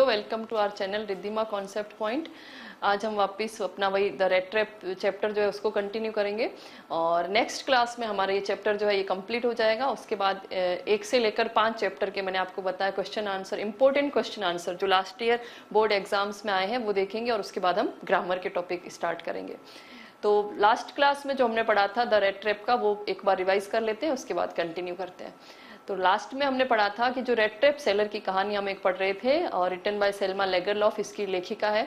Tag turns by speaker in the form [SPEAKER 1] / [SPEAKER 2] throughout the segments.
[SPEAKER 1] दोस्तों, welcome to our channel Riddhima concept point. आज हम वापस अपना वही द रेड ट्रैप चैप्टर जो है उसको कंटिन्यू करेंगे और नेक्स्ट क्लास में हमारा ये चैप्टर जो है ये कंप्लीट हो जाएगा। उसके बाद 1 से लेकर 5 चैप्टर के मैंने आपको बताया question answer, important question answer जो लास्ट ईयर बोर्ड एग्जाम्स में आए हैं वो देखेंगे और उसके बाद हम ग्रामर के टॉपिक स्टार्ट करेंगे। तो लास्ट क्लास में जो हमने पढ़ा था द रेड ट्रैप का वो एक बार रिवाइज कर लेते हैं, उसके बाद कंटिन्यू करते हैं। तो लास्ट में हमने पढ़ा था कि जो रेड ट्रैप सेलर की कहानी हम एक पढ़ रहे थे और रिटन बाय सेल्मा लेगरलॉफ इसकी लेखिका है।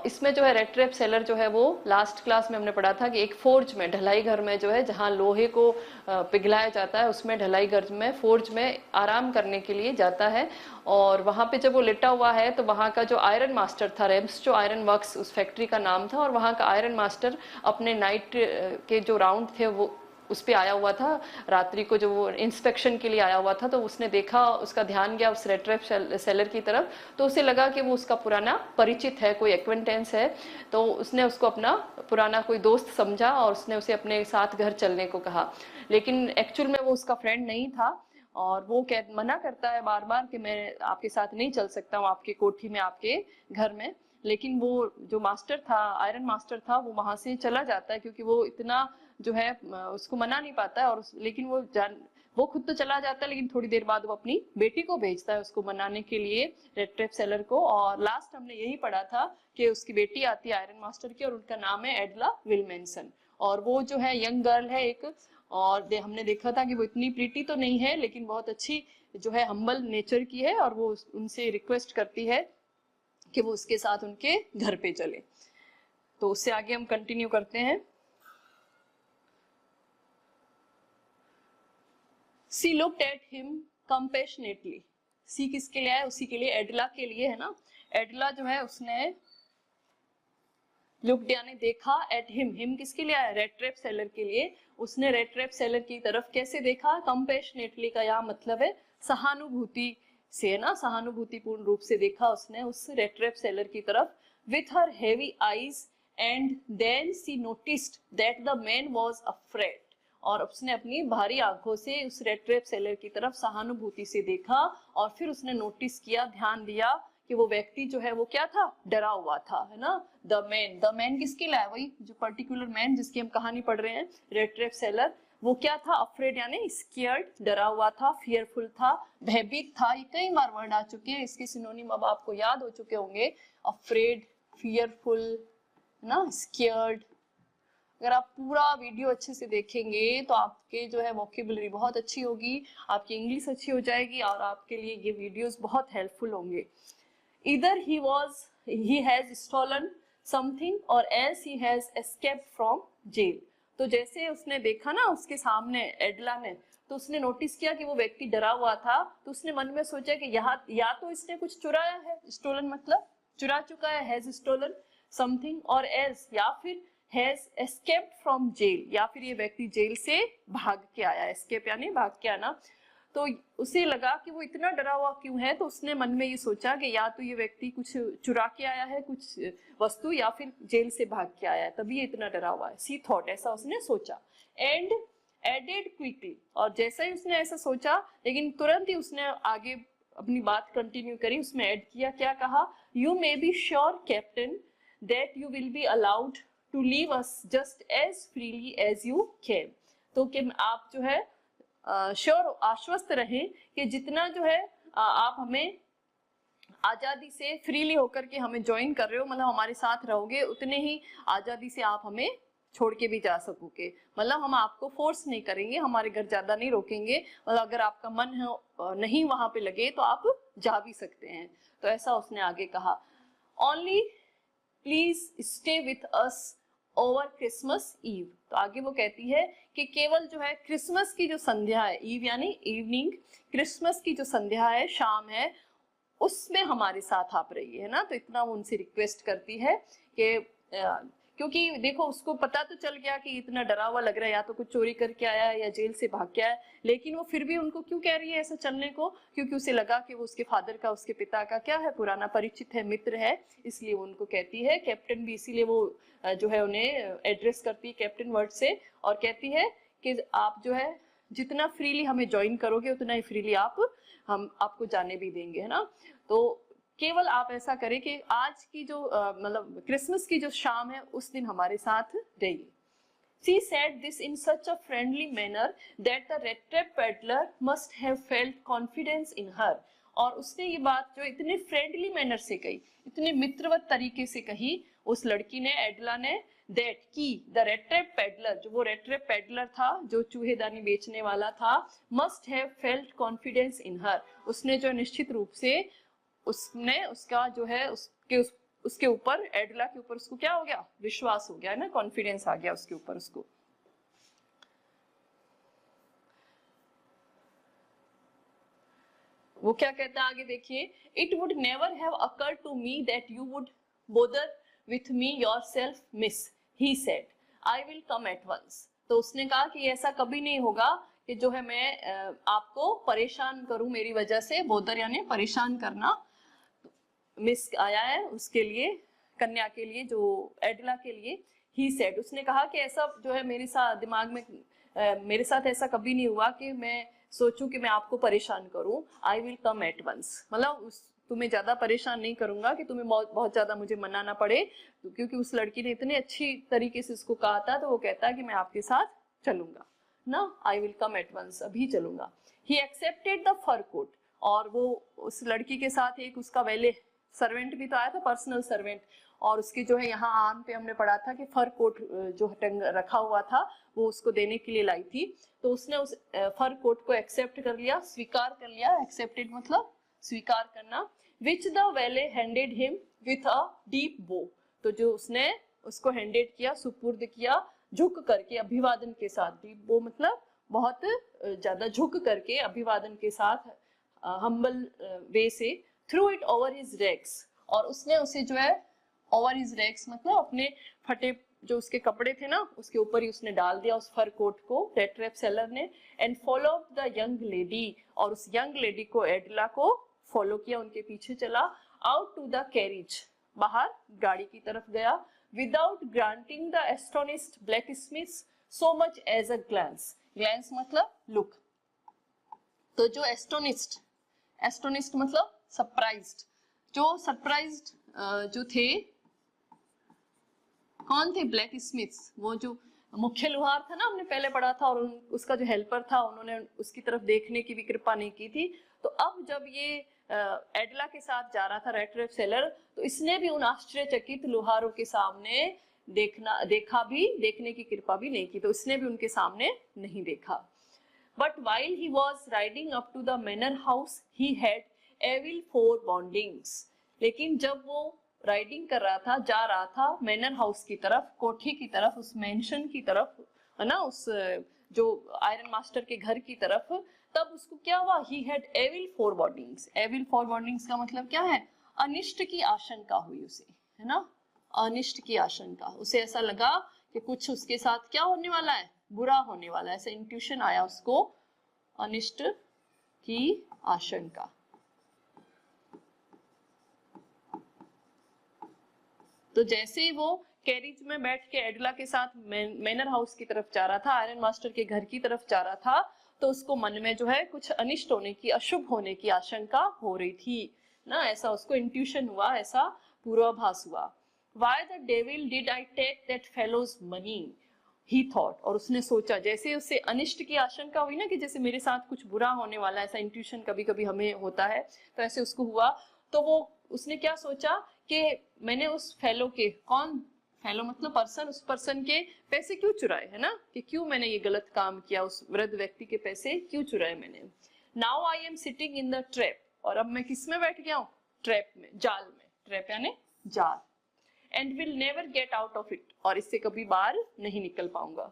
[SPEAKER 1] इसमें जो है रेड ट्रैप सेलर जो है वो लास्ट क्लास में हमने पढ़ा था कि एक फोर्ज में, ढलाई घर में जो है जहाँ लोहे को पिघलाया जाता है उसमें ढलाई घर में फोर्ज में आराम करने के लिए जाता है। और वहाँ पे जब वो लेटा हुआ है तो वहाँ का जो आयरन मास्टर था, रेम्स जो आयरन वर्क्स उस फैक्ट्री का नाम था, और वहाँ का आयरन मास्टर अपने नाइट के जो राउंड थे वो उस पे आया हुआ था, रात्रि को जो वो इंस्पेक्शन के लिए आया हुआ था। तो उसने देखा, उसका ध्यान गया उस रेड ट्रैप सेलर की तरफ, तो उसे लगा कि वो उसका पुराना परिचित है, कोई एक्वेंटेंस है। तो उसने उसको अपना पुराना कोई दोस्त समझा और उसने उसे अपने साथ घर चलने को कहा। लेकिन एक्चुअल में वो उसका फ्रेंड नहीं था और वो मना करता है बार बार कि मैं आपके साथ नहीं चल सकता हूँ आपके कोठी में, आपके घर में। लेकिन वो जो मास्टर था, आयरन मास्टर था, वो वहां से चला जाता है क्योंकि वो इतना जो है उसको मना नहीं पाता है। और लेकिन वो खुद तो चला जाता है, लेकिन थोड़ी देर बाद वो अपनी बेटी को भेजता है उसको मनाने के लिए, रेड ट्रैप सेलर को। और लास्ट हमने यही पढ़ा था कि उसकी बेटी आती है आयरन मास्टर की और उनका नाम है एडला विल्मेंसन। और वो जो है यंग गर्ल है एक, और हमने देखा था कि वो इतनी प्रीटी तो नहीं है लेकिन बहुत अच्छी जो है हम्बल नेचर की है। और वो उनसे रिक्वेस्ट करती है कि वो उसके साथ उनके घर पे चले। तो उससे आगे हम कंटिन्यू करते हैं। She looked at him compassionately. सी किसके लिए है? उसी के लिए, एडला के लिए है ना। एडला जो है उसने लुक्ड यानी देखा, एट हिम किसके लिए आया? रेड ट्रैप सेलर के लिए। उसने रेड ट्रैप सेलर की तरफ कैसे देखा? कंपैशनेटली का यहाँ मतलब है सहानुभूति से, है ना, सहानुभूतिपूर्ण रूप से देखा उसने उस रेड ट्रैप सेलर की तरफ। With her heavy eyes and then she noticed that the man was afraid. और उसने अपनी भारी आंखों से उस रेड ट्रैप सेलर की तरफ सहानुभूति से देखा और फिर उसने नोटिस किया, ध्यान दिया कि वो व्यक्ति जो है वो क्या था? डरा हुआ था, है ना। द मैन किसके लिए? वही जो पर्टिकुलर मैन जिसकी हम कहानी पढ़ रहे हैं, रेड ट्रैप सेलर, वो क्या था? अफ्रेड यानी स्केयर्ड, डरा हुआ था, फियरफुल था, भयभीत था। ये कई बार वर्ड आ चुके हैं, इसके सिनोनिम अब आपको याद हो चुके होंगे। अफ्रेड, फियरफुल, ना, स्केयर्ड। अगर आप पूरा वीडियो अच्छे से देखेंगे तो आपके जो है वोकेबुलरी बहुत अच्छी होगी, आपकी इंग्लिश अच्छी हो जाएगी और आपके लिए ये वीडियोस बहुत हेल्पफुल होंगे। Either he has stolen something or else he has escaped from jail. तो जैसे उसने देखा ना उसके सामने एडला ने, तो उसने नोटिस किया कि वो व्यक्ति डरा हुआ था। तो उसने मन में सोचा कि यहाँ या तो इसने कुछ चुराया है, स्टोलन मतलब चुरा चुका है, हैज स्टोलन समथिंग, और एल्स या फिर हैज एस्केप्ड फ्रॉम जेल, या फिर ये व्यक्ति जेल से भाग के आया। एस्केप यानी भाग के आना। तो उसे लगा कि वो इतना डरा हुआ क्यों है, तो उसने मन में ये सोचा कि या तो ये व्यक्ति कुछ चुरा के आया है, कुछ वस्तु, या फिर जेल से भाग के आया है, तभी ये इतना डरा हुआ है। सी थॉट, ऐसा उसने सोचा। एंड एडेड क्विकली, और जैसा ही उसने ऐसा सोचा लेकिन तुरंत ही उसने आगे अपनी बात कंटिन्यू करी, उसमें ऐड किया, क्या कहा? You may be sure captain that you will be allowed to leave us just as freely as you can. तो कि आप जो है श्योर, आश्वस्त रहें कि जितना जो है आप हमें आजादी से फ्रीली होकर के हमें ज्वाइन कर रहे हो, मतलब हमारे साथ रहोगे, उतने ही आजादी से आप हमें छोड़ के भी जा सकोगे। मतलब हम आपको फोर्स नहीं करेंगे, हमारे घर ज्यादा नहीं रोकेंगे, मतलब अगर आपका मन है नहीं वहां पे लगे तो आप जा भी सकते हैं। तो ऐसा उसने आगे कहा। Only please stay with us over Christmas Eve. तो आगे वो कहती है कि केवल जो है क्रिसमस की जो संध्या है, ईव यानी इवनिंग, क्रिसमस की जो संध्या है, शाम है, उसमें हमारे साथ आप रहिए, है ना। तो इतना वो उनसे रिक्वेस्ट करती है कि क्योंकि देखो उसको पता तो चल गया कि इतना डरा हुआ लग रहा है, या तो कुछ चोरी करके आया है या जेल से भाग के आया है, लेकिन वो फिर भी उनको क्यों कह रही है ऐसा चलने को? क्योंकि उसे लगा कि वो उसके फादर का, उसके पिता का क्या है, पुराना परिचित है, मित्र है, इसलिए वो उनको कहती है। कैप्टन भी इसीलिए वो जो है उन्हें एड्रेस करती है कैप्टन वर्ड से, और कहती है कि आप जो है जितना फ्रीली हमें ज्वाइन करोगे उतना ही फ्रीली हम आपको जाने भी देंगे, है ना। तो केवल आप ऐसा करें कि आज की जो मतलब क्रिसमस की जो शाम है उस दिन हमारे साथ रहिए। She said this in such a friendly manner that the red trap peddler must have felt confidence in her. और उसने ये बात जो इतने फ्रेंडली मैनर से कही, इतने मित्रवत तरीके से कही उस लड़की ने, एडला ने, that की the red trap peddler, जो वो red trap peddler था, जो चूहेदानी बेचने वाला था, must have felt confidence in her. उसने जो निश्चित रूप से उसने उसका जो है उसके ऊपर, एडला के ऊपर उसको क्या हो गया, विश्वास हो गया है ना, कॉन्फिडेंस आ गया उसके ऊपर उसको। वो क्या कहता है आगे देखिए, it would never have occurred to me that you would bother with me yourself miss, he said, I will come at once. तो उसने कहा कि ऐसा कभी नहीं होगा कि जो है मैं आपको परेशान करूं मेरी वजह से, बोदर यानी परेशान करना, मिस आया है उसके लिए, कन्या के लिए, जो एडला के लिए। ही सेड, उसने कहा कि ऐसा जो है मेरे साथ दिमाग में मेरे साथ ऐसा कभी नहीं हुआ कि मैं सोचूं कि मैं आपको परेशान करूं। I will come at once, मतलब तुम्हें ज्यादा परेशान नहीं करूंगा कि तुम्हें बहुत ज्यादा मुझे मनाना पड़े, क्योंकि उस लड़की ने इतने अच्छी तरीके से उसको कहा था, तो वो कहता है कि मैं आपके साथ चलूंगा ना, I will come at once, अभी चलूंगा। He accepted the fur coat, और वो उस लड़की के साथ एक उसका वेले सर्वेंट भी तो आया था, पर्सनल सर्वेंट, और उसके जो है यहाँ आर्म पे हमने पढ़ा था कि फर कोट जो टंग रखा हुआ था वो उसको देने के लिए लाई थी, तो उसने उस फर कोट को एक्सेप्ट कर लिया, स्वीकार कर लिया। एक्सेप्टेड मतलब स्वीकार करना। विच द वेले handed him with a deep बो, तो जो उसने उसको हैंडेड किया, सुपुर्द किया, झुक करके, अभिवादन के साथ। डीप बो मतलब बहुत ज्यादा झुक करके, अभिवादन के साथ, हम्बल वे से। Threw it over his rags, और उसने उसे जो है ओवर हिज रैक्स मतलब अपने फटे जो उसके कपड़े थे ना उसके ऊपर ही उसने डाल दिया उस फर कोट को, रेड ट्रैप सेलर ने। And follow the young lady, और उस यंग लेडी को, एडला को फॉलो किया, उनके पीछे चला। आउट टू द कैरिज, बाहर गाड़ी की तरफ गया। Without granting the astonished blacksmith so much as a glance, glance मतलब लुक। तो जो एस्टोनिस्ड मतलब सरप्राइज्ड, जो सरप्राइज्ड जो थे, कौन थे, ब्लैक स्मिथ्स, वो जो मुख्य लुहार था ना हमने पहले पढ़ा था, और उसका जो हेल्पर था, उन्होंने उसकी तरफ देखने की भी कृपा नहीं की थी। तो अब जब ये एडला के साथ जा रहा था रेड ट्रैप सेलर, तो इसने भी उन आश्चर्यचकित लुहारों के सामने देखने की कृपा भी नहीं की, तो इसने भी उनके सामने नहीं देखा। But while he was riding up to the manor house he had evil forebodings, लेकिन जब वो राइडिंग कर रहा था, जा रहा था मैनर हाउस की तरफ, कोठी की तरफ, उस मेंशन की तरफ, है ना, उस जो आयरन मास्टर के घर की तरफ, तब उसको क्या हुआ, ही हैड एविल फोरबॉन्डिंग्स। एविल फोरबॉन्डिंग्स का मतलब क्या है, अनिष्ट की आशंका हुई उसे, है ना, अनिष्ट की आशंका, उसे ऐसा लगा कि कुछ उसके साथ क्या होने वाला है, बुरा होने वाला है, ऐसा इंट्यूशन आया उसको, अनिष्ट की आशंका। तो जैसे ही वो कैरिज में बैठ के एडला के साथ मैनर हाउस की तरफ जा रहा था, आयरन मास्टर के घर की तरफ जा रहा था, तो उसको मन में जो है कुछ अनिष्ट होने की, अशुभ होने की आशंका हो रही थी ना, ऐसा उसको इंट्यूशन हुआ, ऐसा पूर्वाभास हुआ। Why the devil did I take that fellow's money? He thought, और उसने सोचा, जैसे उससे अनिष्ट की आशंका हुई ना कि जैसे मेरे साथ कुछ बुरा होने वाला है, ऐसा इंट्यूशन कभी कभी हमें होता है, तो ऐसे उसको हुआ। तो वो उसने क्या सोचा कि मैंने उस फेलो के, कौन फेलो मतलब पर्सन, उस पर्सन के पैसे क्यों चुराए, है ना, कि क्यों मैंने ये गलत काम किया, उस वृद्ध व्यक्ति के पैसे क्यों चुराए मैंने। Now I am sitting in the trap, और अब मैं किस में बैठ गया हूँ, ट्रैप में, जाल में, ट्रैप यानी जाल। And will never get out of it, और इससे कभी बाहर नहीं निकल पाऊंगा।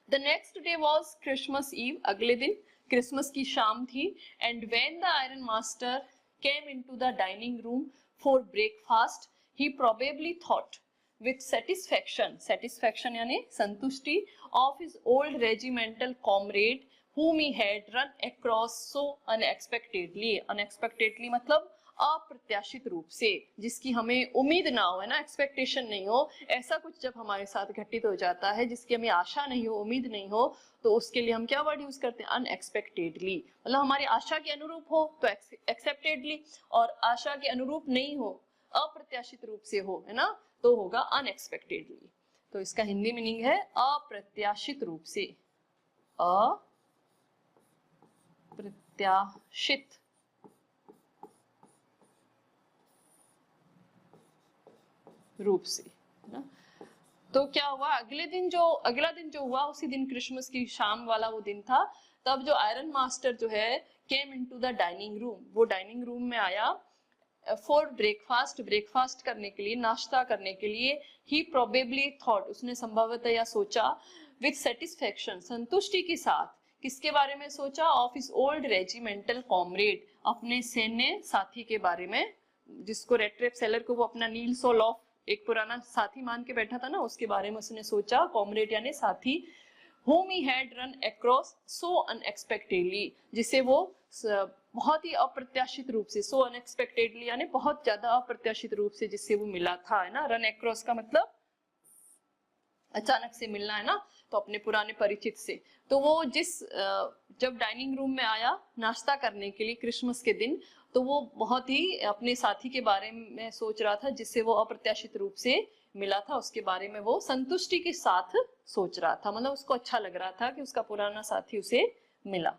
[SPEAKER 1] The next day was Christmas Eve, अगले दिन क्रिसमस की शाम थी। And when the iron master came into the dining room for breakfast, he probably thought with satisfaction यानी संतुष्टि, of his old regimental comrade whom he had run across so unexpectedly मतलब अप्रत्याशित रूप से, जिसकी हमें उम्मीद ना हो, है ना, एक्सपेक्टेशन नहीं हो, ऐसा कुछ जब हमारे साथ घटित हो जाता है जिसकी हमें आशा नहीं हो, उम्मीद नहीं हो, तो उसके लिए हम क्या वर्ड यूज करते हैं, अनएक्सपेक्टेडली। मतलब हमारी आशा के अनुरूप हो तो एक्सेप्टेडली, और आशा के अनुरूप नहीं हो, अप्रत्याशित रूप से हो, है ना, तो होगा अनएक्सपेक्टेडली। तो इसका हिंदी मीनिंग है अप्रत्याशित रूप से, अप्रत्याशित रूप से, है ना। तो क्या हुआ, अगला दिन जो हुआ, उसी दिन क्रिसमस की शाम वाला वो दिन था, तब जो आयरन मास्टर जो है came into the dining room, वो डाइनिंग रूम में आया फॉर ब्रेकफास्ट करने के लिए, नाश्ता करने के लिए। ही प्रोबेबली थॉट, उसने संभवतः या सोचा, विद सेटिस्फेक्शन, संतुष्टि के साथ, किसके बारे में सोचा, of his old regimental comrade, अपने सैन्य साथी के बारे में, जिसको रेट्रेप सेलर को वो अपना नील सोलॉफ एक पुराना साथी मान के बैठा था ना, उसके बारे में उसने सोचा, कॉमरेड यानी साथी, whom he had run across so unexpectedly, जिसे वो बहुत ही अप्रत्याशित रूप से, so unexpectedly यानी बहुत ज्यादा अप्रत्याशित रूप से जिससे वो मिला था, है ना। रन अक्रॉस का मतलब अचानक से मिलना, है ना, तो अपने पुराने परिचित से। तो वो जब डाइनिंग रूम में आया नाश्ता करने के लिए क्रिसमस के दिन, तो वो बहुत ही अपने साथी के बारे में सोच रहा था जिससे वो अप्रत्याशित रूप से मिला था, उसके बारे में वो संतुष्टि के साथ सोच रहा था, मतलब उसको अच्छा लग रहा था कि उसका पुराना साथी उसे मिला।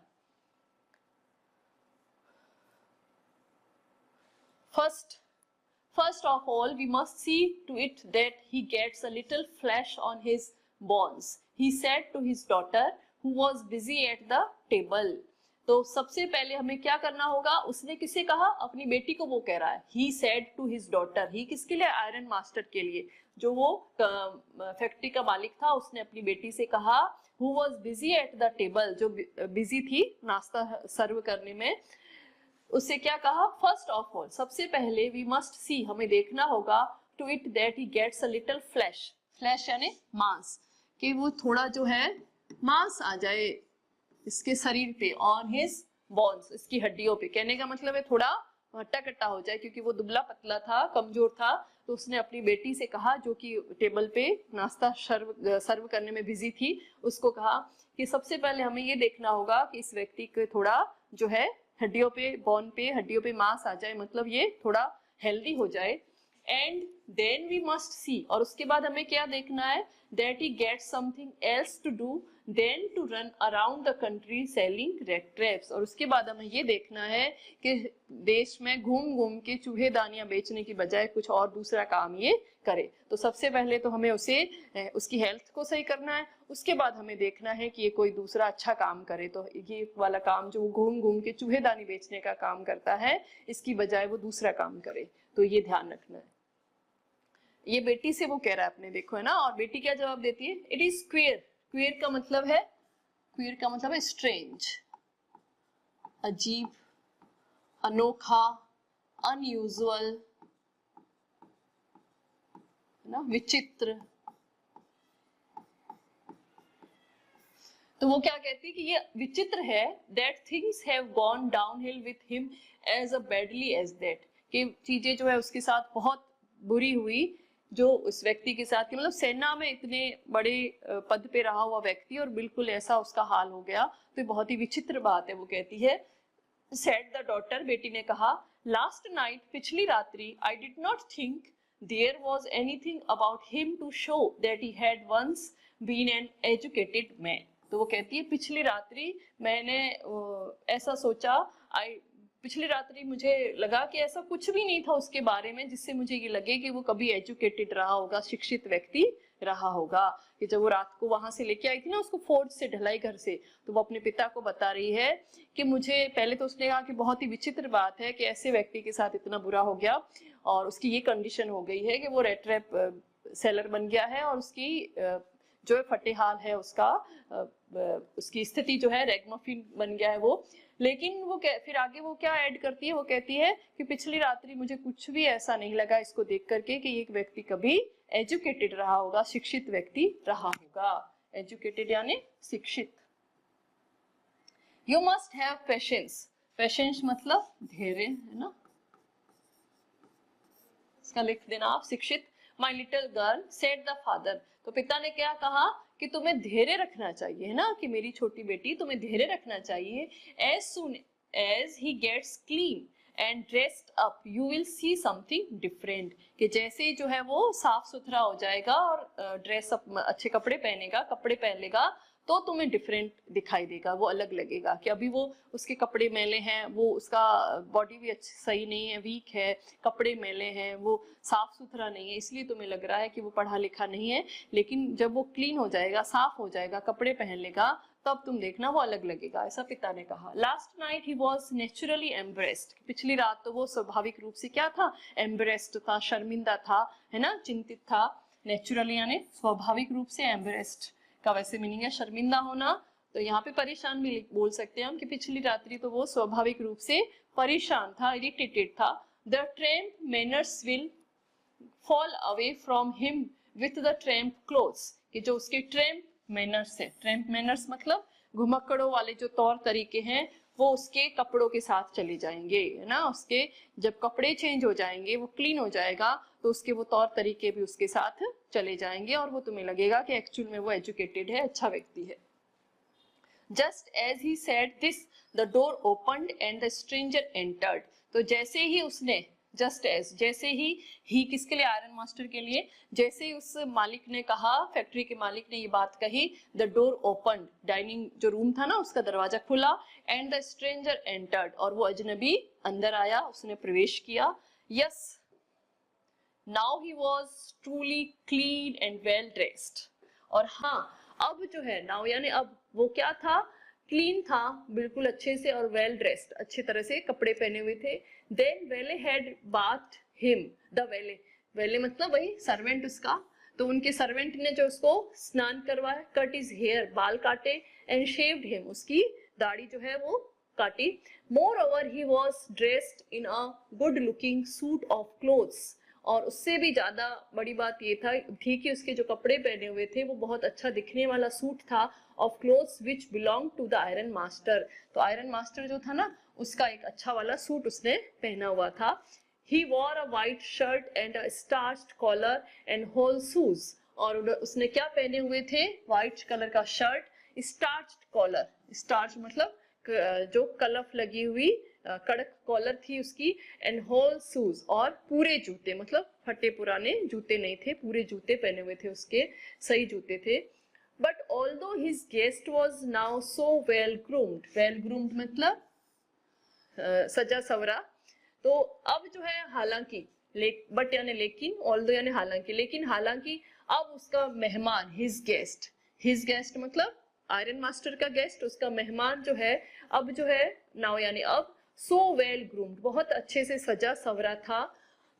[SPEAKER 1] First of all, we must see to it that he gets a little flesh on his bones, he said to his daughter who was busy at the table. तो सबसे पहले हमें क्या करना होगा, उसने किसे कहा, अपनी बेटी को वो कह रहा है, he said to his daughter, he किसके लिए, आयरन मास्टर के लिए, जो वो फैक्ट्री का मालिक था, उसने अपनी बेटी से कहा, who was busy at the table, जो बिजी थी नाश्ता सर्व करने में, उससे क्या कहा, फर्स्ट ऑफ ऑल, सबसे पहले, वी मस्ट सी, हमें देखना होगा, to it that he gets a little flesh, flesh यानी मांस, कि वो थोड़ा जो है मांस आ जाए इसके शरीर पे, ऑन हिज बोन्स, इसकी हड्डियों पे, कहने का मतलब है थोड़ा हट्टा कट्टा हो जाए, क्योंकि वो दुबला पतला था, कमजोर था। तो उसने अपनी बेटी से कहा, जो कि टेबल पे नाश्ता सर्व करने में बिजी थी, उसको कहा कि सबसे पहले हमें ये देखना होगा कि इस व्यक्ति को थोड़ा जो है हड्डियों पे, बोन पे, हड्डियों पे मांस आ जाए, मतलब ये थोड़ा हेल्दी हो जाए। And then we must see, और उसके बाद हमें क्या देखना है, that he gets something else to do than to run around the country selling rat traps, और उसके बाद हमें ये देखना है कि देश में घूम घूम के चूहे दानियां बेचने की बजाय कुछ और दूसरा काम ये करे। तो सबसे पहले तो हमें उसकी हेल्थ को सही करना है, उसके बाद हमें देखना है कि ये कोई दूसरा अच्छा काम करे। तो ये वाला काम जो घूम घूम के चूहे दानी बेचने का काम करता है, इसकी बजाय वो दूसरा काम करे, तो ये ध्यान रखना है। ये बेटी से वो कह रहा है अपने, देखो, है ना। और बेटी क्या जवाब देती है, इट इज क्वियर, क्वियर का मतलब है स्ट्रेंज, अजीब, अनोखा, अनयूजुअल, है ना, विचित्र। तो वो क्या कहती है कि ये विचित्र है, that things have gone downhill with him as a badly as that, कि चीजें जो है उसके साथ बहुत बुरी हुई, जो उस व्यक्ति के साथ, मतलब सेना में इतने बड़े पद पे रहा हुआ व्यक्ति और बिल्कुल ऐसा उसका हाल हो गया, तो बहुत ही विचित्र बात है। वो कहती है, said the daughter, बेटी ने कहा, लास्ट नाइट, पिछली रात्रि, I did not think there was anything about him to show that he had once been an educated man. तो वो कहती है, पिछली रात्रि मैंने ऐसा सोचा, पिछली रात्रि मुझे लगा कि ऐसा कुछ भी नहीं था उसके बारे में जिससे मुझे ये लगे कि वो कभी एजुकेटेड रहा होगा, शिक्षित व्यक्ति रहा होगा। कि जब वो रात को वहां से लेके आई थी ना उसको, फोर्ट से, ढलाई घर से, तो वो अपने पिता को बता रही है कि मुझे, पहले तो उसने कहा कि बहुत ही विचित्र बात है कि ऐसे व्यक्ति के साथ इतना बुरा हो गया, और उसकी ये कंडीशन हो गई है कि वो रेड ट्रैप सेलर बन गया है, और उसकी जो है फटेहाल है उसका, उसकी स्थिति जो है रैगमफिन बन गया है वो। लेकिन वो फिर आगे वो क्या ऐड करती है, वो कहती है कि पिछली रात्रि मुझे कुछ भी ऐसा नहीं लगा इसको देख करके कि एक व्यक्ति कभी एजुकेटेड रहा होगा, शिक्षित व्यक्ति रहा होगा। एजुकेटेड यानी शिक्षित। You must have patience, patience मतलब धैर्य, है ना। इसका लिख देना आप शिक्षित। My little girl said the father, तो पिता ने क्या कहा कि तुम्हें धैर्य रखना चाहिए, है ना, कि मेरी छोटी बेटी तुम्हें धैर्य रखना चाहिए। As soon as he gets clean and dressed up you will see something different, कि जैसे ही जो है वो साफ सुथरा हो जाएगा और ड्रेस अप अच्छे कपड़े पहनेगा, कपड़े पहन लेगा, तो तुम्हें डिफरेंट दिखाई देगा, वो अलग लगेगा। कि अभी वो उसके कपड़े मैले हैं, वो उसका बॉडी भी अच्छी सही नहीं है, वीक है, कपड़े मैले हैं, वो साफ सुथरा नहीं है, इसलिए तुम्हें लग रहा है कि वो पढ़ा लिखा नहीं है। लेकिन जब वो क्लीन हो जाएगा, साफ हो जाएगा, कपड़े पहन लेगा, तब तुम देखना वो अलग लगेगा, ऐसा पिता ने कहा। Last night he was naturally embraced, पिछली रात तो वो स्वाभाविक रूप से क्या था, एम्ब्रेस्ड था, शर्मिंदा था, है ना, चिंतित था। नेचुरली यानी स्वाभाविक रूप से, एम्ब्रेस्ड का वैसे मीनिंग है शर्मिंदा होना, तो यहाँ पे परेशान भी बोल सकते हैं हम कि पिछली रात्रि तो वो स्वाभाविक रूप से परेशान था, इरिटेटेड था। The tramp manners will fall away from him with the tramp clothes, कि जो उसके ट्रैम्प मैनर्स है, ट्रैम्प मैनर्स मतलब घुमक्कड़ों वाले जो तौर तरीके हैं, वो उसके कपड़ों के साथ चले जाएंगे, है ना, उसके जब कपड़े चेंज हो जाएंगे, वो क्लीन हो जाएगा, तो उसके वो तौर तरीके भी उसके साथ चले जाएंगे और वो तुम्हें लगेगा कि एक्चुअल में वो एजुकेटेड है, अच्छा व्यक्ति है। Just as he said this the door opened and the stranger entered, तो जैसे ही उसने, जस्ट एज, जैसे ही किसके लिए, आयरन मास्टर के लिए, जैसे ही उस मालिक ने कहा, फैक्ट्री के मालिक ने ये बात कही, द डोर ओपन्ड, डाइनिंग जो रूम था ना उसका दरवाजा खुला, एंड द स्ट्रेंजर एंटर्ड, और वो अजनबी अंदर आया, उसने प्रवेश किया। Yes now he was truly clean and well dressed, और हाँ अब जो है, नाउ यानी अब, वो क्या था, क्लीन था, बिल्कुल अच्छे से, और वेल ड्रेस्ड, अच्छी तरह से कपड़े पहने हुए थे। देन वेले हैड बाथ हिम, द वेले, वेले मतलब वही सर्वेंट उसका, तो उनके सर्वेंट ने जो उसको स्नान करवाया, कट हिज हेयर, बाल काटे, एंड शेव्ड हिम, उसकी दाढ़ी जो है वो काटी। More over he was dressed in a good looking suit of clothes, और उससे भी ज्यादा बड़ी बात ये थी कि उसके जो कपड़े पहने हुए थे वो बहुत अच्छा दिखने वाला सूट था, of clothes which belong to the iron master, तो आयरन मास्टर जो था ना उसका एक अच्छा वाला सूट उसने पहना हुआ था। He wore a white shirt and a starched collar and whole shoes, और उसने क्या पहने हुए थे, व्हाइट कलर का शर्ट, स्टार्च्ड कॉलर, स्टार्च मतलब जो कलफ लगी हुई कड़क कॉलर थी उसकी, एंड होल शूज, और पूरे जूते, मतलब फटे पुराने जूते नहीं थे, पूरे जूते पहने हुए थे उसके, सही जूते थे। But although his guest was now so well groomed, well groomed मतलब सजा सवरा, तो अब जो है हालांकि, बट यानी लेकिन, ऑल्दो यानी हालांकि, लेकिन हालांकि अब उसका मेहमान, हिज गेस्ट मतलब आयरन मास्टर का गेस्ट, उसका मेहमान जो है, अब जो है, नाउ यानी अब, सो वेल ग्रूम्ड, बहुत अच्छे से सजा सवरा था।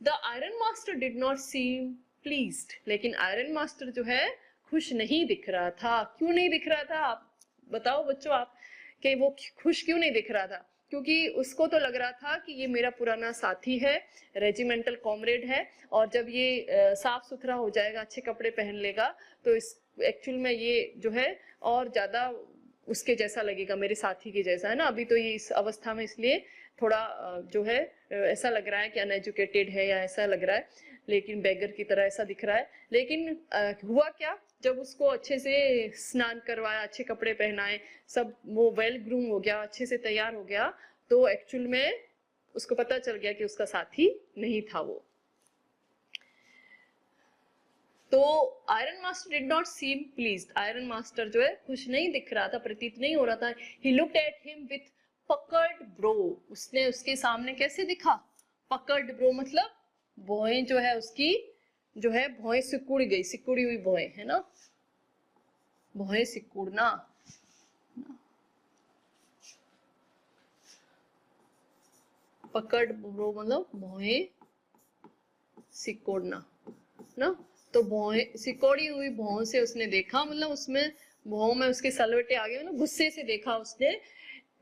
[SPEAKER 1] The iron master did not seem pleased, लेकिन आयरन मास्टर जो है खुश नहीं दिख रहा था। क्यों नहीं दिख रहा था, आप बताओ बच्चों आप, कि वो खुश क्यों नहीं दिख रहा था? क्योंकि उसको तो लग रहा था कि ये मेरा पुराना साथी है, रेजिमेंटल कॉमरेड है, और जब ये साफ सुथरा हो जाएगा, अच्छे कपड़े पहन लेगा, तो इस एक्चुअल में ये जो है और ज्यादा उसके जैसा लगेगा, मेरे साथी के जैसा, है ना। अभी तो ये इस अवस्था में इसलिए थोड़ा जो है ऐसा लग रहा है कि अनएजुकेटेड है, या ऐसा लग रहा है, लेकिन बेगर की तरह ऐसा दिख रहा है। लेकिन हुआ क्या, जब उसको अच्छे से स्नान करवाया, अच्छे कपड़े पहनाए, सब वो वेल ग्रूम हो गया, अच्छे से तैयार हो गया, तो एक्चुअल में उसको पता चल गया कि उसका साथी नहीं था वो। तो iron master did not seem pleased, iron master जो है खुश नहीं दिख रहा था, प्रतीत नहीं हो रहा था। He looked at him with puckered bro, उसने उसके सामने कैसे दिखा, पकर्ड ब्रो मतलब भौहें जो है उसकी, जो है भौहें सिकुड़ गई, सिकुड़ी हुई भौहें, है ना, भौहें सिकुड़ना, पकड़ ब्रो मतलब भौहें सिकोड़ना ना, तो भौहें सिकोड़ी हुई भौं से उसने देखा, मतलब उसमें भौं में उसके सलवटे आ गए, मतलब गुस्से से देखा उसने,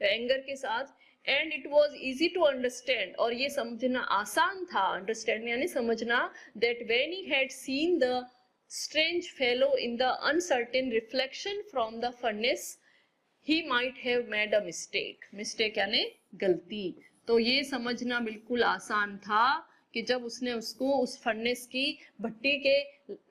[SPEAKER 1] एंगर के साथ। And it was easy to understand, और ये समझना आसान था, अंडरस्टैंड यानी समझना, that when he had seen the strange fellow in the uncertain reflection from the furnace he might have made a mistake, mistake यानी गलती। तो ये समझना बिल्कुल आसान था कि जब उसने उसको उस फर्नेस की भट्टी के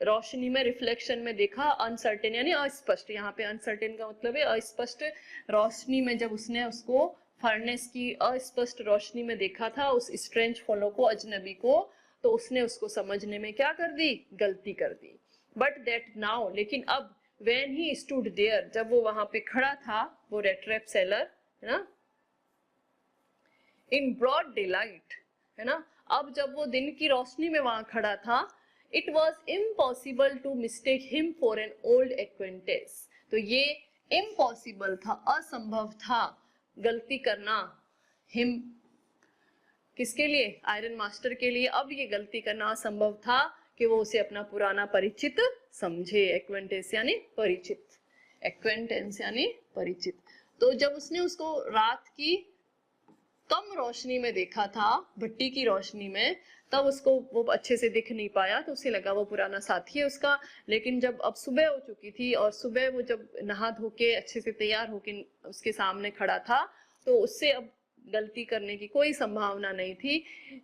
[SPEAKER 1] रोशनी में रिफ्लेक्शन में देखा, अनसर्टेन यानी अस्पष्ट, यहाँ पे अनसर्टेन का मतलब है अस्पष्ट रोशनी में, जब उसने उसको फर्नेस की अस्पष्ट रोशनी में देखा था उस स्ट्रेंज फॉलो को, अजनबी को, तो उसने उसको समझने में क्या कर दी, गलती कर दी। बट दैट नाउ, लेकिन अब, when he stood there, जब वो वहां पे खड़ा था, वो red trap seller, है ना, in broad daylight, है ना, अब जब वो दिन की रोशनी में वहां खड़ा था, it was impossible to mistake him for an old acquaintance, तो ये impossible था, असंभव था गलती करना, him किसके लिए, आयरन मास्टर के लिए अब ये गलती करना असंभव था कि वो उसे अपना पुराना परिचित समझे, एक्वेंटेंस यानी परिचित, एक्वेंटेंस यानी परिचित। तो जब उसने उसको रात की कम रोशनी में देखा था, भट्टी की रोशनी में, तब उसको वो अच्छे से दिख नहीं पाया, तो उसे लगा वो पुराना साथी है उसका। लेकिन जब अब सुबह हो चुकी थी और सुबह वो जब नहा धो के अच्छे से तैयार होके उसके सामने खड़ा था, तो उससे अब गलती करने की कोई संभावना नहीं थी।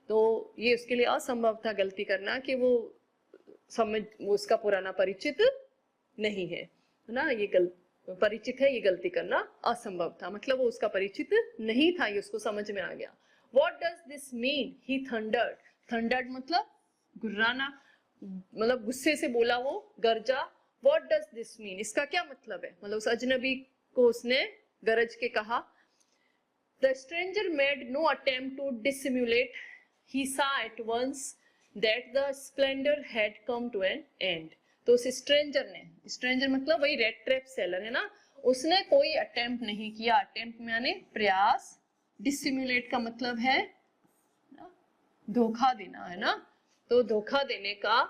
[SPEAKER 1] तो ये उसके लिए असंभव था गलती करना कि वो उसका पुराना परिचित नहीं है ना, ये परिचित है, ये गलती करना असंभव था, मतलब वो उसका परिचित नहीं था, ये उसको समझ में आ गया। What does this mean? He thundered. Thundered मतलब गुर्राना, मतलब गुस्से से बोला वो, गरजा। What does this mean? इसका क्या मतलब है, मतलब उस अजनबी को उसने गरज के कहा। The stranger made no attempt to dissimulate. He saw at once that the splendor had come to an end. तो उस स्ट्रेंजर ने, स्ट्रेंजर मतलब वही रेड ट्रैप सेलर है ना, उसने कोई अटेम्प्ट नहीं किया, अटेम्प्ट में यानी प्रयास, डिसिम्युलेट का मतलब है धोखा देना, है ना, तो धोखा देने का,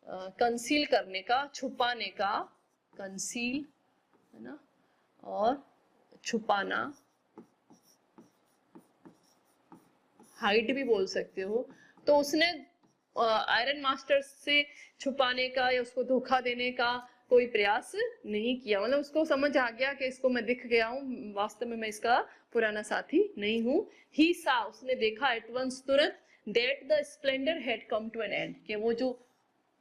[SPEAKER 1] कंसील करने का, छुपाने का, कंसील है ना, और छुपाना, हाइड भी बोल सकते हो। तो उसने आयरन मास्टर से छुपाने का या उसको धोखा देने का कोई प्रयास नहीं किया, मतलब उसको समझ आ गया कि इसको मैं दिख गया हूँ, वास्तव में मैं इसका पुराना साथी नहीं हूँ। ही सा, उसने देखा एट वंस, तुरंत, that the splendour had come to an end, कि वो जो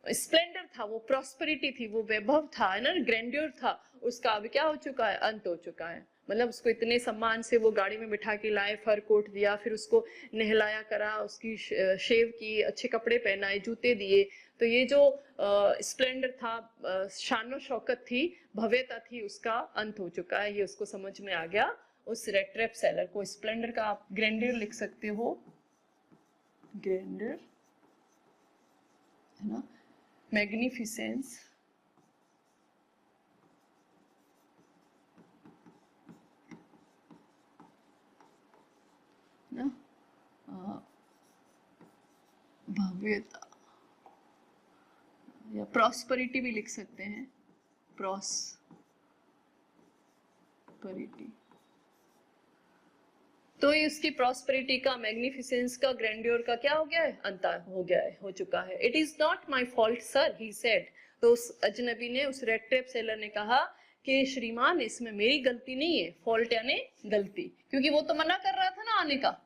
[SPEAKER 1] स्प्लेंडर था, वो प्रॉस्पेरिटी थी, वो वैभव था, है ना, ग्रैंड्योर था, उसका अब क्या हो चुका है, अंत हो चुका है। मतलब उसको इतने सम्मान से वो गाड़ी में बिठा के लाए, फर कोट दिया, फिर उसको नहलाया करा, उसकी शेव की, अच्छे कपड़े पहनाए, जूते दिए, तो ये जो स्प्लेंडर था, शानो शौकत थी, भव्यता थी, उसका अंत हो चुका है, ये उसको समझ में आ गया उस रेड ट्रैप सेलर को। स्प्लेंडर का आप ग्रैंडियर लिख सकते हो, ग्रैंडियर है ना, मैग्निफिसेंस, भव्यता, या प्रॉस्पेरिटी भी लिख सकते हैं, प्रॉस्पेरिटी। तो ये उसकी प्रॉस्पेरिटी का, मैग्निफिसेंस का, ग्रैंड्योर का क्या हो गया है, अंत हो गया है, हो चुका है। It is not my fault sir, he said, तो उस अजनबी ने, उस रेड ट्रैप सेलर ने कहा कि श्रीमान इसमें मेरी गलती नहीं है, फॉल्ट यानी गलती, क्योंकि वो तो मना कर रहा था ना आने का,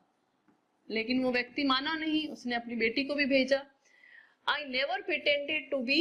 [SPEAKER 1] लेकिन वो व्यक्ति माना नहीं, उसने अपनी बेटी को भी भेजा। I never pretended to be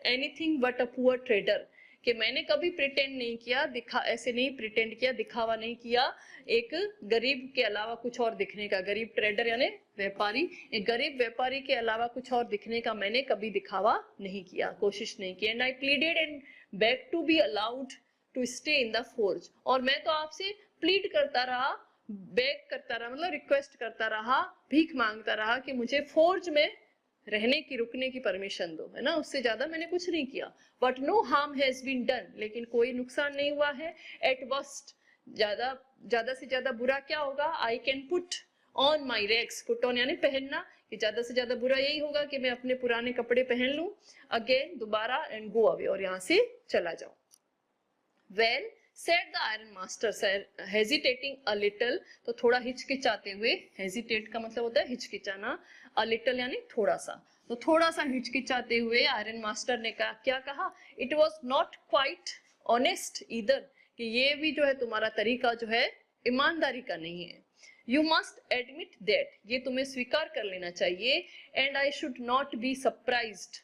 [SPEAKER 1] anything but a poor trader, कि मैंने कभी प्रिटेंड नहीं किया, ऐसे नहीं प्रिटेंड किया, दिखावा नहीं किया, एक गरीब के अलावा कुछ और दिखने का, गरीब ट्रेडर यानी व्यापारी, एक गरीब व्यापारी के अलावा कुछ और दिखने का मैंने कभी दिखावा नहीं किया, कोशिश नहीं की। And I pleaded and beg to be allowed to stay in the forge, और मैं तो आपसे प्लीड करता रहा, बेग करता रहा, मतलब रिक्वेस्ट करता रहा, भीख मांगता रहा कि मुझे फोर्ज में रहने की, रुकने की परमिशन दो, है ना, उससे ज्यादा मैंने कुछ नहीं किया। But no harm has been done, लेकिन कोई नुकसान नहीं हुआ है। एट वर्स्ट, ज्यादा से ज्यादा बुरा क्या होगा, I can put on my rags, put on यानी पहनना, कि ज्यादा से ज्यादा बुरा यही होगा कि मैं अपने पुराने कपड़े पहन लूं अगेन, दोबारा, एंड गो अवे, और यहाँ से चला जाऊं। Well said the iron master, hesitating a little, तो थोड़ा हिचकिचाते हुए, hesitate का मतलब होता है हिचकिचाना, a little यानी थोड़ा सा, तो थोड़ा सा हिचकिचाते हुए आयरन मास्टर ने कहा, क्या कहा, it was not quite honest either, कि ये भी जो है तुम्हारा तरीका जो है ईमानदारी का नहीं है। यू मस्ट एडमिट दैट, ये तुम्हें स्वीकार कर लेना चाहिए, and I should not be surprised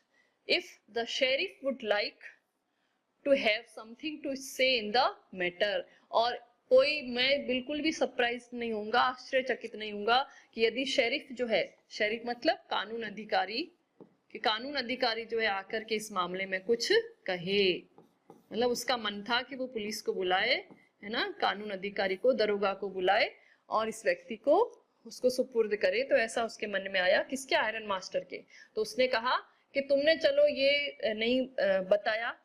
[SPEAKER 1] if the sheriff would like to have something to say in the matter, और मैं बिल्कुल भी सरप्राइज नहीं होऊंगा, आश्चर्यचकित नहीं होऊंगा कि यदि शेरिफ जो है, शेरिफ मतलब कानून अधिकारी, कि कानून अधिकारी जो है आकर के इस मामले में कुछ कहे, मतलब उसका मन था कि वो पुलिस को बुलाए, है ना, कानून अधिकारी को, दरोगा को बुलाए और इस व्यक्ति को उसको सुपुर्द करे। तो ऐसा उसके मन में आया, किसके, आयरन मास्टर के। तो उसने कहा कि तुमने चलो ये नहीं बताया,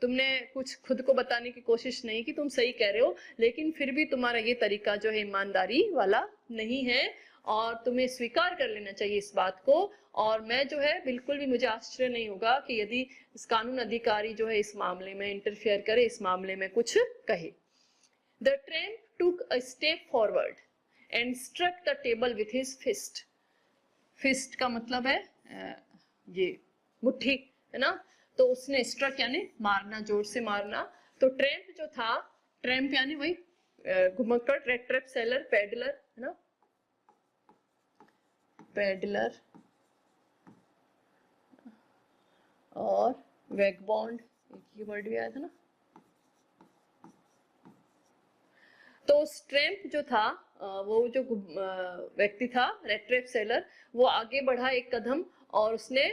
[SPEAKER 1] तुमने कुछ खुद को बताने की कोशिश नहीं की, तुम सही कह रहे हो, लेकिन फिर भी तुम्हारा ये तरीका जो है ईमानदारी वाला नहीं है और तुम्हें स्वीकार कर लेना चाहिए इस बात को। और मैं जो है बिल्कुल भी, मुझे आश्चर्य नहीं होगा कि यदि इस कानून अधिकारी जो है इस मामले में इंटरफेयर करे, इस मामले में कुछ कहे। The tramp took a step forward and struck the table with his fist. Fist का मतलब है ये मुट्ठी, है ना, तो उसने स्ट्रक यानी मारना, जोर से मारना। तो ट्रैम्प जो था, ट्रैम्प यानी वही घुमक्कड़, ट्रैप सेलर, पेडलर, है ना, पेडलर और वैगबॉन्ड, एक ही वर्ड भी आया था ना। तो स्ट्रैम्प जो था, वो जो व्यक्ति था, रेड ट्रैप सेलर, वो आगे बढ़ा एक कदम और उसने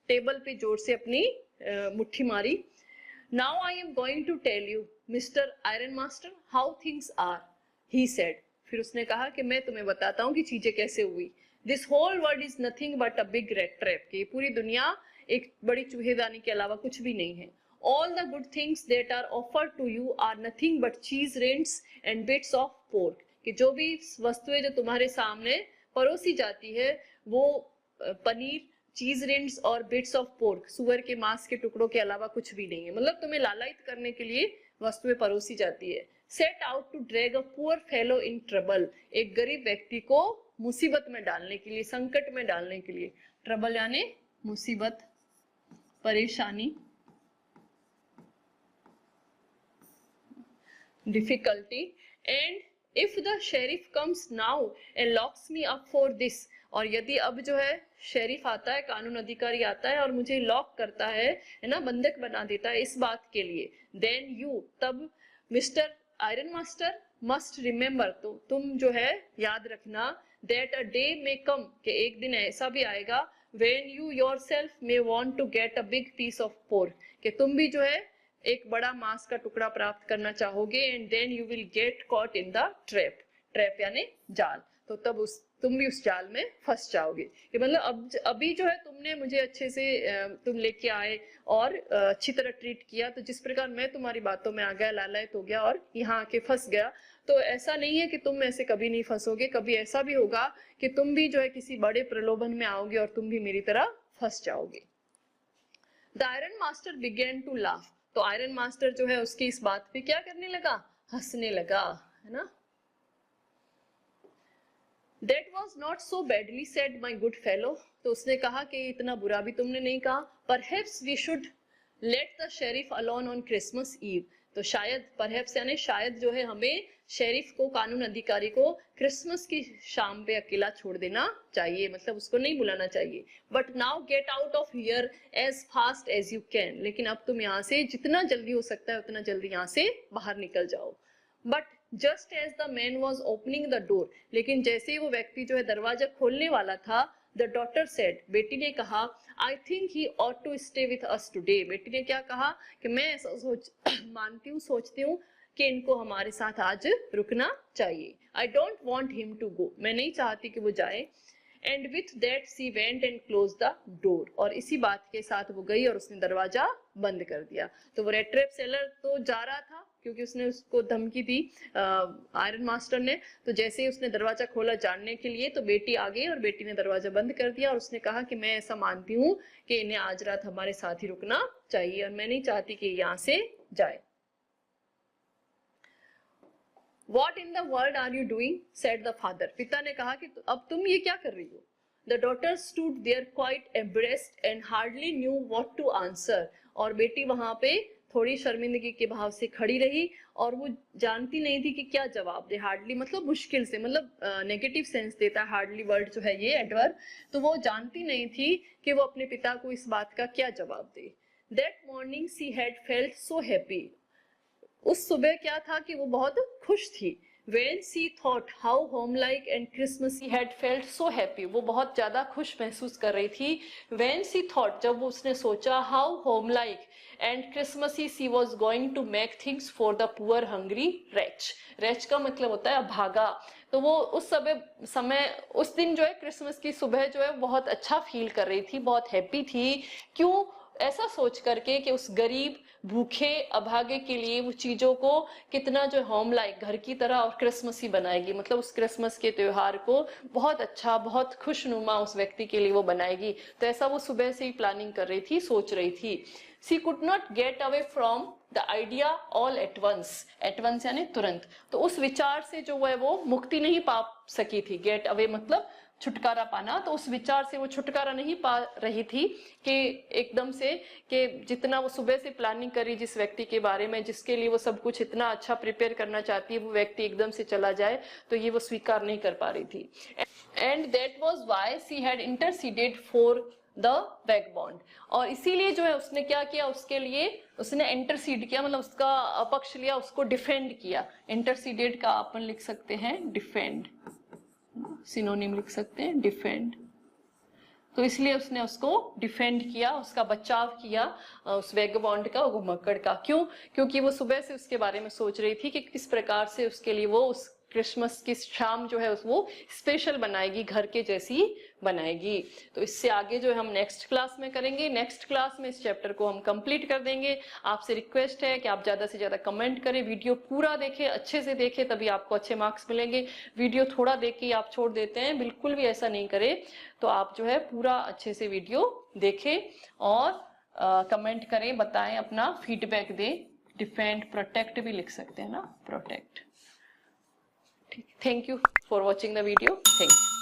[SPEAKER 1] टेबल पे जोर से अपनी मुट्ठी मारी। Now I am going to tell you mister iron master how things are, he said. फिर उसने कहा कि मैं तुम्हें बताता हूँ कि चीजें कैसे हुई। This whole world is nothing but a big rat trap, कि पूरी दुनिया एक बड़ी चूहेदानी के अलावा कुछ भी नहीं है। All the good things that are offered to you are nothing but cheese rinds and bits of pork, कि जो भी वस्तुएं जो तुम्हारे सामने परोसी जाती है वो पनीर, चीज रिंड्स और बिट्स ऑफ पोर्क, सुअर के मांस के टुकड़ों के अलावा कुछ भी नहीं है। मतलब तुम्हें लालायित करने के लिए वस्तुएं परोसी जाती है। Set out to drag a poor fellow in trouble, एक गरीब व्यक्ति को मुसीबत में डालने के लिए, संकट में डालने के लिए। ट्रबल यानी मुसीबत, परेशानी, difficulty, and if the sheriff comes now and locks me up for this, और यदि अब जो है शेरिफ आता है, कानून अधिकारी आता है और मुझे लॉक करता है ना, बंधक बना देता है इस बात के लिए, then you, तब mister iron master must remember, तो तुम जो है याद रखना, that a day may come, कि एक दिन ऐसा भी आएगा, when you yourself may want to get a big piece of pork, कि तुम भी जो है एक बड़ा मांस का टुकड़ा प्राप्त करना चाहोगे, and then you will get caught in the trap, trap यानी जाल, तो तब तुम भी उस जाल में फंस जाओगे। कि मतलब अभी जो है तुमने मुझे अच्छे से तुम लेके आए और अच्छी तरह ट्रीट किया, तो जिस प्रकार मैं तुम्हारी बातों में आ गया, लालायित हो गया और यहाँ आके फंस गया, तो ऐसा नहीं है कि तुम ऐसे कभी नहीं फंसोगे। कभी ऐसा भी होगा कि तुम भी जो है किसी बड़े प्रलोभन में आओगे और तुम भी मेरी तरह फंस जाओगे। The iron master began to laugh, तो आयरन मास्टर जो है उसकी इस बात पे क्या करने लगा, हंसने लगा, है ना। That was not so badly said, my good fellow, तो उसने कहा कि इतना बुरा भी तुमने नहीं कहा। Perhaps we should let the sheriff alone on Christmas Eve, तो शायद, परहैप्स यानी शायद जो है हमें शेरिफ को, कानून अधिकारी को क्रिसमस की शाम पे अकेला छोड़ देना चाहिए, मतलब उसको नहीं बुलाना चाहिए। But now get out of here as fast as you can, लेकिन अब तुम यहाँ से जितना जल्दी हो सकता है उतना जल्दी यहाँ से बाहर निकल जाओ। But just as the man was opening the door, लेकिन जैसे ही वो व्यक्ति जो है दरवाजा खोलने वाला था, द डॉटर सेड, बेटी ने कहा, I think he ought to stay with us today, बेटी ने क्या कहा कि मैं ऐसा मानती हूँ, सोचती हूँ कि इनको हमारे साथ आज रुकना चाहिए। I don't want him to go, मैं नहीं चाहती कि वो जाए। And with that she went and close the door, और इसी बात के साथ वो गई और उसने दरवाजा बंद कर दिया। तो वो रेड ट्रैप सेलर तो जा रहा था क्योंकि उसने उसको धमकी दी आयरन मास्टर ने, तो जैसे ही उसने दरवाजा खोला जानने के लिए, तो बेटी आ गई और बेटी ने दरवाजा बंद कर दिया और उसने कहा कि मैं ऐसा मानती हूँ कि इन्हें आज रात हमारे साथ ही रुकना चाहिए और मैं नहीं चाहती कि यहाँ से जाए। What in the world are you doing? said the father. पिता ने कहा कि अब तुम ये क्या कर रही हो? The daughter stood there quite embarrassed and hardly knew what to answer. और बेटी वहां पे थोड़ी शर्मिंदगी के भाव से खड़ी रही और वो जानती नहीं थी कि क्या जवाब दे। हार्डली मतलब मुश्किल से, मतलब नेगेटिव सेंस देता है हार्डली वर्ड जो है ये एडवर्ब। तो वो जानती नहीं थी कि वो अपने पिता को इस बात का क्या जवाब दे। That morning she had felt so happy. उस सुबह क्या था कि वो बहुत खुश थी। When she thought how homelike and Christmassy had felt so happy, वो बहुत ज्यादा खुश महसूस कर रही थी। When she thought, जब वो उसने सोचा, how homelike and Christmassy she was going to make things for the poor hungry wretch. wretch का मतलब होता है अभागा। तो वो उस समय उस दिन जो है क्रिसमस की सुबह जो है बहुत अच्छा फील कर रही थी, बहुत हैप्पी थी। क्यों? ऐसा सोच करके कि उस गरीब भूखे अभागे के लिए वो चीजों को कितना जो होम लाइक घर की तरह और क्रिसमसी बनाएगी, मतलब उस क्रिसमस के त्योहार को बहुत अच्छा, बहुत खुशनुमा उस व्यक्ति के लिए वो बनाएगी। तो ऐसा वो सुबह से ही प्लानिंग कर रही थी, सोच रही थी। She could not get away from the idea all at once यानी तुरंत। तो उस विचार से जो है वो मुक्ति नहीं पा सकी थी। गेट अवे मतलब छुटकारा पाना। तो उस विचार से वो छुटकारा नहीं पा रही थी कि एकदम से, कि जितना वो सुबह से प्लानिंग करी जिस व्यक्ति के बारे में, जिसके लिए वो सब कुछ इतना अच्छा प्रिपेयर करना चाहती है, वो व्यक्ति एकदम से चला जाए, तो ये वो स्वीकार नहीं कर पा रही थी। And that was why she had interceded for the vagabond. और इसीलिए जो है उसने क्या किया, उसके लिए उसने इंटरसीड किया, मतलब उसका पक्ष लिया, उसको डिफेंड किया। इंटरसीडेड का अपन लिख सकते हैं डिफेंड, सिनोनिम लिख सकते हैं डिफेंड। तो इसलिए उसने उसको डिफेंड किया, उसका बचाव किया उस वेगबॉन्ड का, घुमक्कड़ का। क्यों? क्योंकि वो सुबह से उसके बारे में सोच रही थी कि किस प्रकार से उसके लिए वो उस क्रिसमस की शाम जो है वो स्पेशल बनाएगी, घर के जैसी बनाएगी। तो इससे आगे जो है हम नेक्स्ट क्लास में करेंगे। नेक्स्ट क्लास में इस चैप्टर को हम कंप्लीट कर देंगे। आपसे रिक्वेस्ट है कि आप ज्यादा से ज्यादा कमेंट करें, वीडियो पूरा देखें, अच्छे से देखें, तभी आपको अच्छे मार्क्स मिलेंगे। वीडियो थोड़ा देख के आप छोड़ देते हैं, बिल्कुल भी ऐसा नहीं करें। तो आप जो है पूरा अच्छे से वीडियो देखें और कमेंट करें, बताएं, अपना फीडबैक दें। डिफेंड, प्रोटेक्ट भी लिख सकते हैं ना, protect. Thank you for watching the video. Thank you.